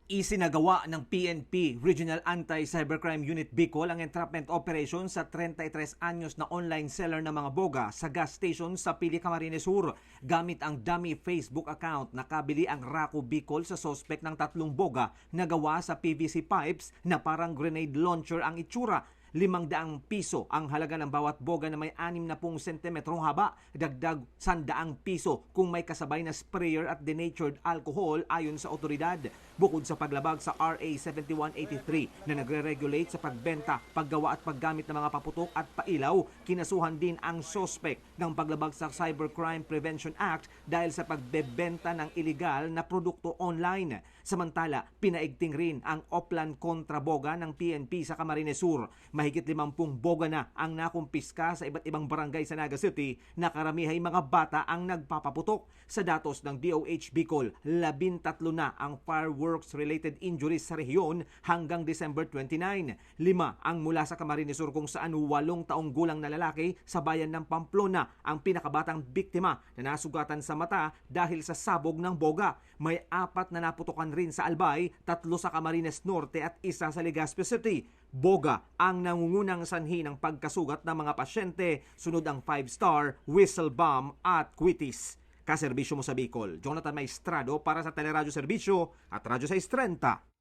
Isinagawa ng PNP Regional Anti-Cybercrime Unit Bicol ang entrapment operation sa 33 anyos na online seller ng mga boga sa gas station sa Pili, Camarines Sur. Gamit ang dummy Facebook account, nakabili ang Raco Bicol sa sospek ng 3 boga na gawa sa PVC pipes na parang grenade launcher ang itsura. 500 piso ang halaga ng bawat boga na may 60 sentimetrong haba, dagdag 100 piso kung may kasabay na sprayer at denatured alcohol ayon sa otoridad. Bukod sa paglabag sa RA 7183 na nagre-regulate sa pagbenta, paggawa at paggamit ng mga paputok at pailaw, kinasuhan din ang sospek ng paglabag sa Cybercrime Prevention Act dahil sa pagbebenta ng iligal na produkto online. Samantala, pinaigting rin ang Oplan kontraboga ng PNP sa Camarines Sur. Mahigit 50 boga na ang nakumpiska sa iba't ibang barangay sa Naga City na karamihay mga bata ang nagpapaputok. Sa datos ng DOH Bicol, 13 na ang fireworks-related injuries sa rehiyon hanggang December 29. 5 ang mula sa Camarines Sur kung saan 8 taong gulang na lalaki sa bayan ng Pamplona ang pinakabatang biktima na nasugatan sa mata dahil sa sabog ng boga. May 4 na naputukan rin sa Albay, 3 sa Camarines Norte at 1 sa Legazpi City. Boga ang nangungunang sanhi ng pagkasugat ng mga pasyente, sunod ang 5-star, whistle bomb at quitis. Kaserbisyo mo sa Bicol, Jonathan Maestrado para sa Teleradyo Serbisyo at Radyo 630.